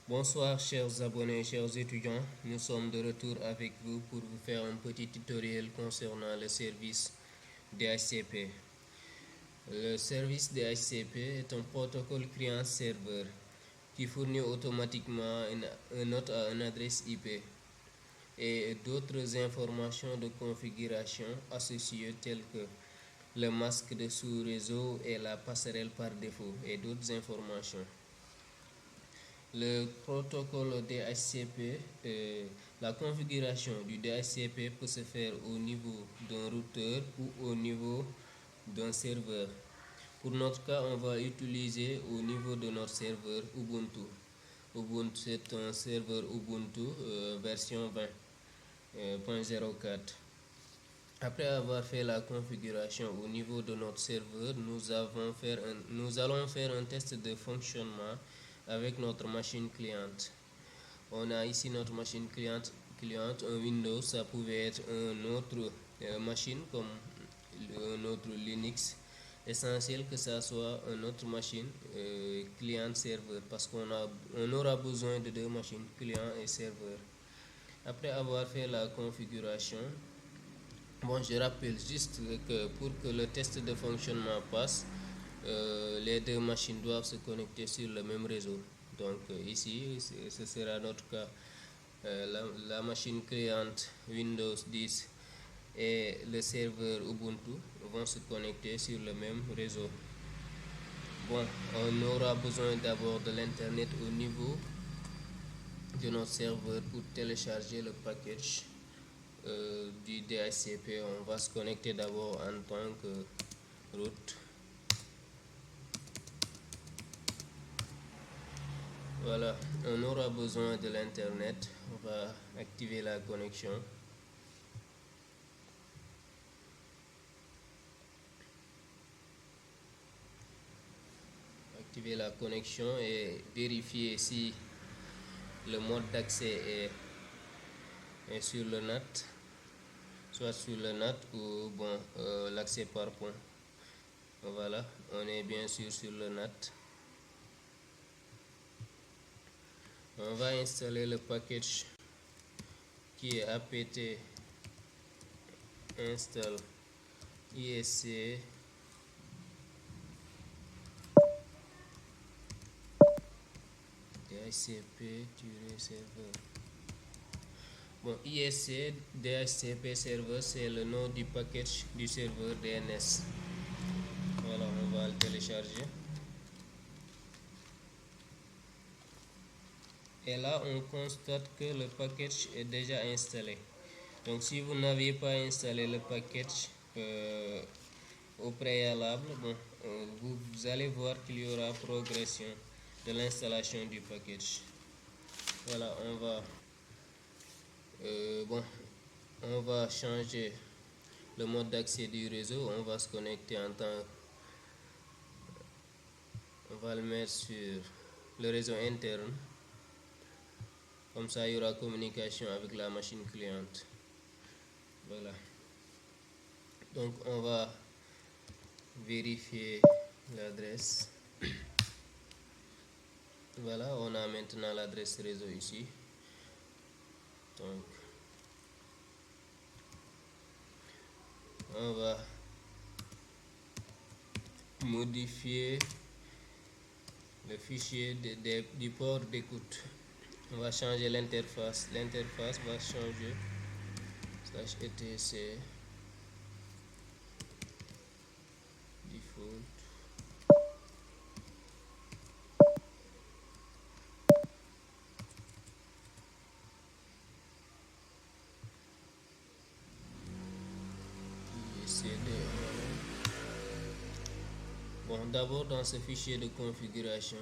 Bonsoir chers abonnés, chers étudiants, nous sommes de retour avec vous pour vous faire un petit tutoriel concernant le service DHCP. Le service DHCP est un protocole client-serveur qui fournit automatiquement un hôte à une adresse IP et d'autres informations de configuration associées telles que le masque de sous-réseau et la passerelle par défaut et d'autres informations. Le protocole DHCP, la configuration du DHCP peut se faire au niveau d'un routeur ou au niveau d'un serveur. Pour notre cas, on va utiliser au niveau de notre serveur Ubuntu. Ubuntu, c'est un serveur Ubuntu version 20.04. Après avoir fait la configuration au niveau de notre serveur, nous allons faire un test de fonctionnement avec notre machine cliente. On a ici notre machine cliente, un Windows, ça pouvait être une autre machine comme un autre Linux. Essentiel que ça soit une autre machine client-serveur parce on aura besoin de deux machines client et serveur. Après avoir fait la configuration, je rappelle juste que pour que le test de fonctionnement passe, les deux machines doivent se connecter sur le même réseau. Donc ici, ce sera notre cas. La machine cliente Windows 10 et le serveur Ubuntu vont se connecter sur le même réseau. On aura besoin d'abord de l'internet au niveau de notre serveur pour télécharger le package du DHCP. On va se connecter d'abord en tant que route. Voilà, on aura besoin de l'internet. On va activer la connexion. Activer la connexion et vérifier si le mode d'accès est sur le NAT, soit sur le NAT ou l'accès par point. Voilà, on est bien sûr sur le NAT. On va installer le package qui est apt install isc dhcp-server. ISC DHCP server, c'est le nom du package du serveur DNS. Voilà, on va le télécharger. Et là, on constate que le package est déjà installé. Donc, si vous n'aviez pas installé le package au préalable, vous allez voir qu'il y aura progression de l'installation du package. Voilà, on va changer le mode d'accès du réseau. On va se connecter on va le mettre sur le réseau interne. Comme ça, il y aura communication avec la machine cliente. Voilà. Donc, on va vérifier l'adresse. Voilà, on a maintenant l'adresse réseau ici. Donc, on va modifier le fichier du port d'écoute. On va changer l'interface. L'interface va changer /etc default. D'abord dans ce fichier de configuration,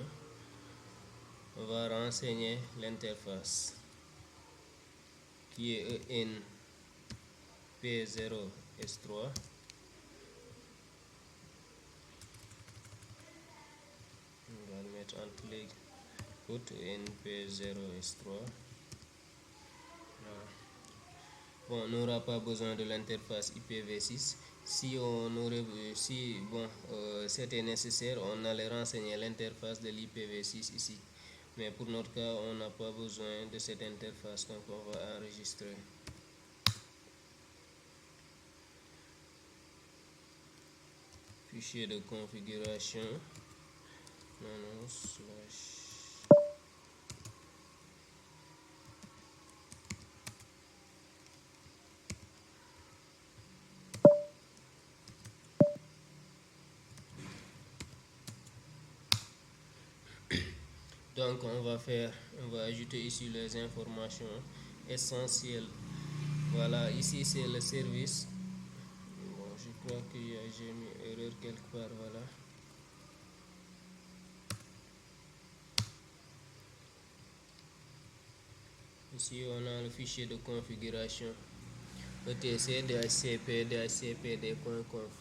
on va renseigner l'interface qui est ENP0S3. On va le mettre entre les côtes ENP0S3. On n'aura pas besoin de l'interface IPv6. Si c'était nécessaire, on allait renseigner l'interface de l'IPv6 ici. Mais pour notre cas, on n'a pas besoin de cette interface, donc on va enregistrer. Fichier de configuration, donc on va ajouter ici les informations essentielles. Voilà, ici c'est le service. Bon, je crois que j'ai mis erreur quelque part. Voilà. Ici on a le fichier de configuration etc dhcp dhcpd.conf.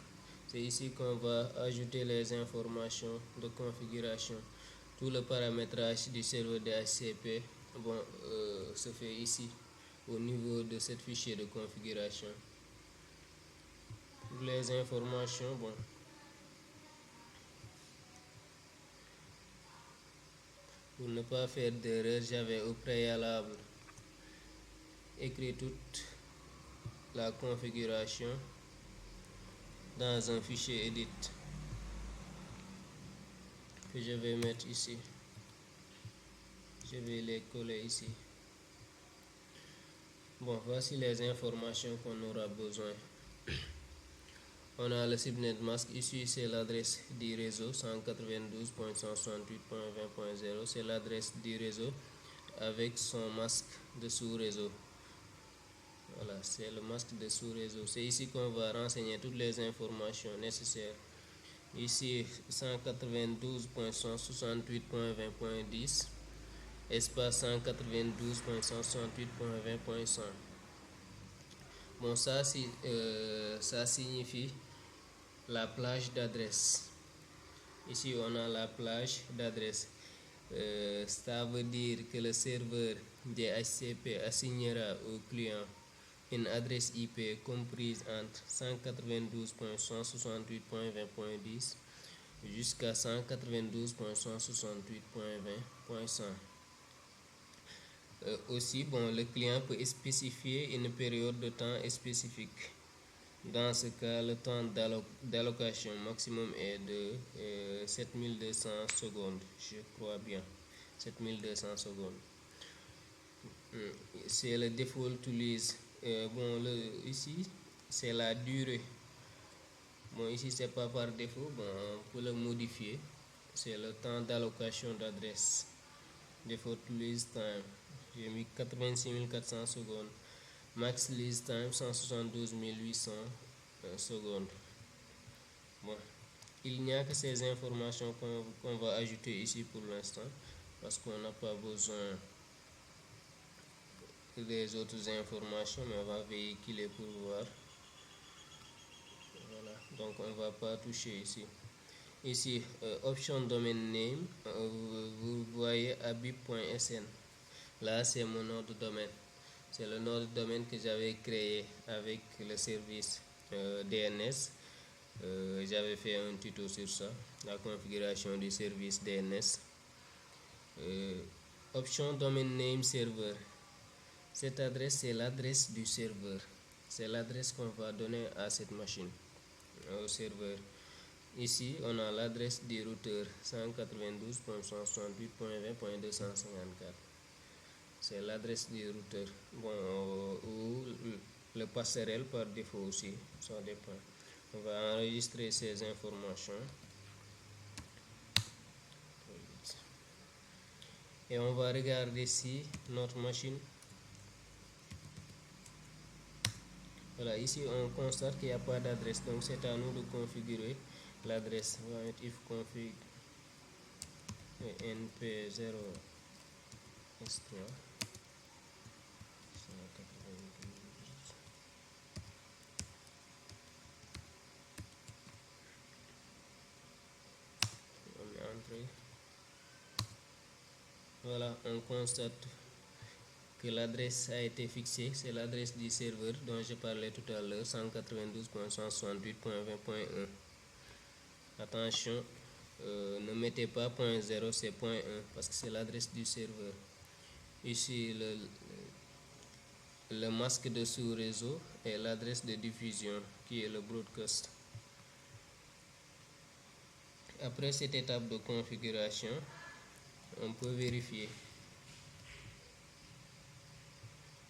C'est ici qu'on va ajouter les informations de configuration. Tout le paramétrage du serveur DHCP se fait ici au niveau de ce fichier de configuration. Pour les informations, pour ne pas faire d'erreur, j'avais au préalable écrit toute la configuration dans un fichier edit que je vais mettre ici. Je vais les coller ici. Bon, voici les informations qu'on aura besoin. On a le subnet mask. Ici, c'est l'adresse du réseau 192.168.20.0. C'est l'adresse du réseau avec son masque de sous-réseau. Voilà, c'est le masque de sous-réseau. C'est ici qu'on va renseigner toutes les informations nécessaires. Ici, 192.168.20.10, espace 192.168.20.100. Bon, ça signifie la plage d'adresse. Ici, on a la plage d'adresse. Ça veut dire que le serveur DHCP assignera au client une adresse IP comprise entre 192.168.20.10 jusqu'à 192.168.20.100. Aussi, le client peut spécifier une période de temps spécifique. Dans ce cas, le temps d'allocation maximum est de 7200 secondes, je crois bien, 7200 secondes. C'est le default release. Ici, c'est la durée. Bon, ici, c'est pas par défaut. Pour le modifier, c'est le temps d'allocation d'adresse. Default release time. J'ai mis 86 400 secondes. Max release time 172 800 secondes. Bon, il n'y a que ces informations qu'on va ajouter ici pour l'instant parce qu'on n'a pas besoin des autres informations, mais on va véhiculer pour voir. Voilà, donc on va pas toucher ici. Ici, option domain name, vous voyez abib.sn. Là, c'est mon nom de domaine. C'est le nom de domaine que j'avais créé avec le service DNS. J'avais fait un tuto sur ça, la configuration du service DNS. Option domain name serveur. Cette adresse, c'est l'adresse du serveur. C'est l'adresse qu'on va donner à cette machine, au serveur. Ici, on a l'adresse du routeur 192.168.20.254. C'est l'adresse du routeur. Ou le passerelle par défaut aussi, ça dépend. On va enregistrer ces informations. Et on va regarder si notre machine. Voilà, ici on constate qu'il n'y a pas d'adresse, donc c'est à nous de configurer l'adresse. On va mettre if config np0 s3 on met entrée. Voilà, on constate que l'adresse a été fixée. C'est l'adresse du serveur dont je parlais tout à l'heure, 192.168.20.1. Attention, Ne mettez pas .0, c'est .1 parce que c'est l'adresse du serveur. Ici, le masque de sous-réseau et l'adresse de diffusion qui est le broadcast. Après cette étape de configuration, on peut vérifier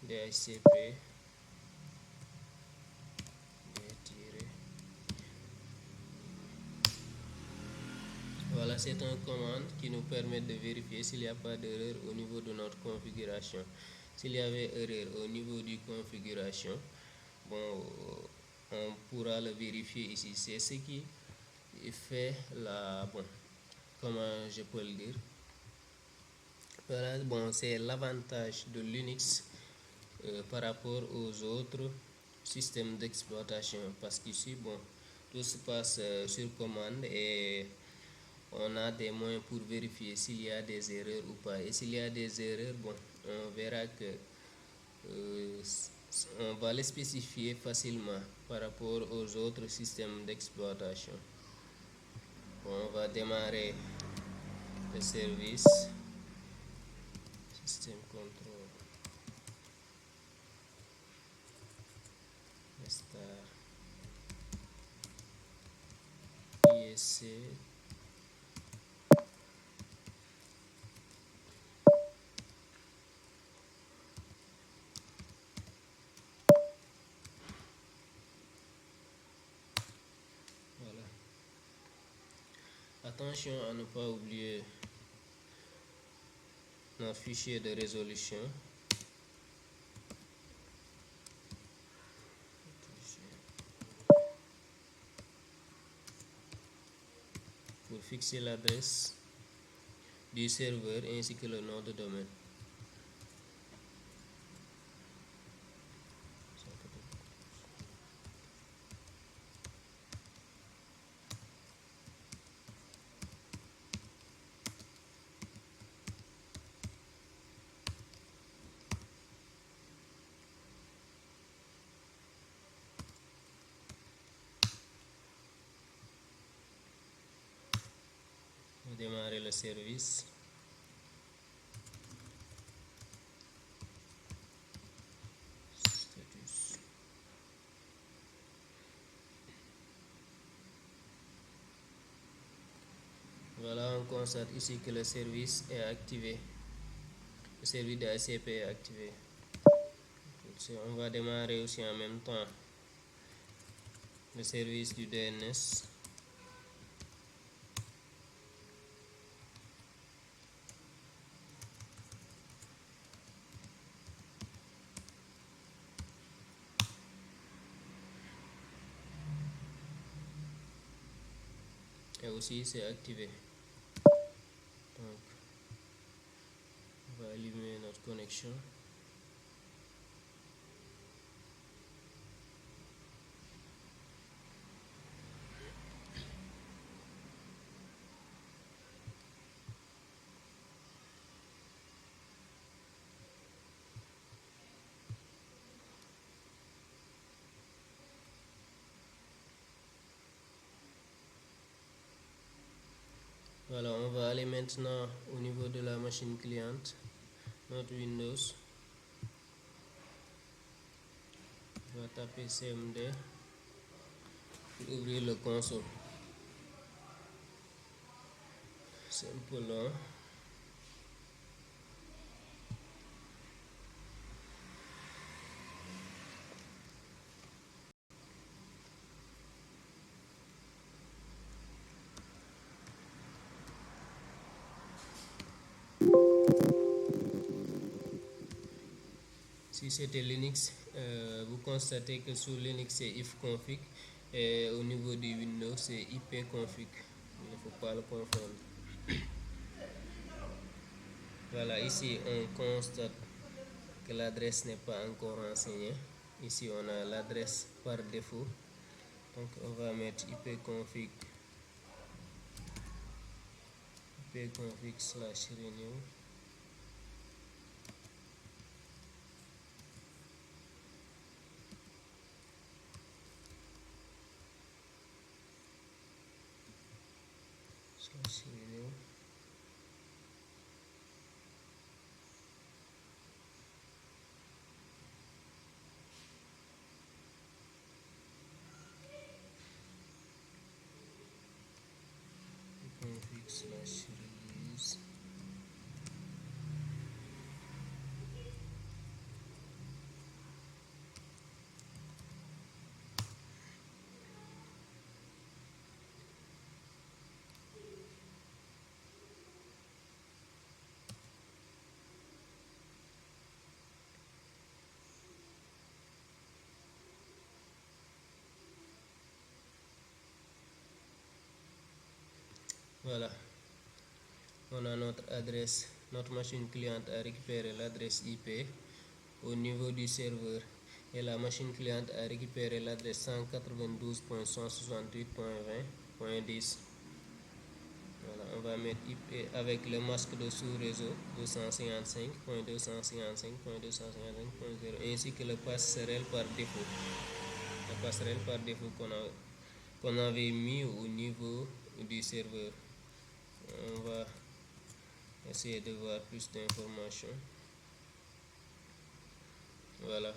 DHCP Voilà, c'est une commande qui nous permet de vérifier s'il n'y a pas d'erreur au niveau de notre configuration. S'il y avait erreur au niveau de configuration, bon, on pourra le vérifier ici. C'est ce qui fait comment je peux le dire. Voilà, bon, c'est l'avantage de Linux par rapport aux autres systèmes d'exploitation parce qu'ici, bon, tout se passe sur commande et on a des moyens pour vérifier s'il y a des erreurs ou pas. Et s'il y a des erreurs, bon, on verra que on va les spécifier facilement par rapport aux autres systèmes d'exploitation. Bon, on va démarrer le service système control star ISC. Voilà. Attention à ne pas oublier notre fichier de résolution. Pour fixer l'adresse du serveur ainsi que le nom de domaine. Démarrer le service. Status. Voilà, on constate ici que le service est activé. Le service de ACP est activé. On va démarrer aussi en même temps le service du DNS. Et aussi c'est activé. Donc, on va allumer notre connexion. Voilà, on va aller maintenant au niveau de la machine cliente, notre Windows. On va taper CMD pour ouvrir le console. C'est un peu long. Si c'était Linux, vous constatez que sur Linux c'est ifconfig et au niveau du Windows c'est ipconfig. Il ne faut pas le confondre. Voilà, ici on constate que l'adresse n'est pas encore renseignée. Ici on a l'adresse par défaut. Donc on va mettre ipconfig ipconfig/renew. /video. config/release. Voilà, on a notre adresse, notre machine cliente a récupéré l'adresse IP au niveau du serveur et la machine cliente a récupéré l'adresse 192.168.20.10. Voilà, on va mettre IP avec le masque de sous-réseau 255.255.255.0 ainsi que le passerelle par défaut. La passerelle par défaut qu'on avait mis au niveau du serveur. On va essayer de voir plus d'informations. Voilà,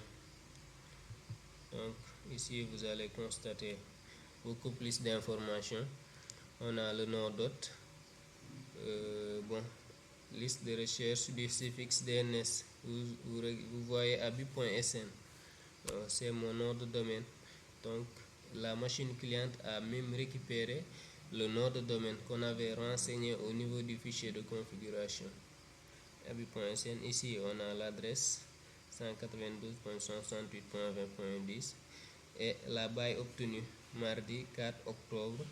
donc ici vous allez constater beaucoup plus d'informations. On a le nom d'hôte, liste de recherche du suffixe DNS. Vous voyez abi.sn, c'est mon nom de domaine. Donc la machine cliente a même récupéré le nom de domaine qu'on avait renseigné au niveau du fichier de configuration abi.sn. Ici on a l'adresse 192.168.20.10 et la baille obtenue mardi 4 octobre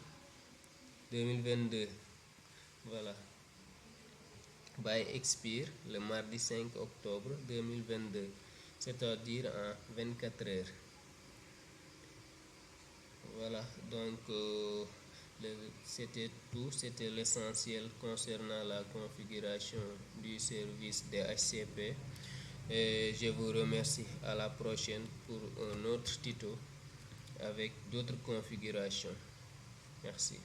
2022. Voilà, baille expire le mardi 5 octobre 2022, c'est-à-dire en 24 heures. Voilà, donc c'était tout, c'était l'essentiel concernant la configuration du service DHCP. Et je vous remercie. À la prochaine pour un autre tuto avec d'autres configurations. Merci.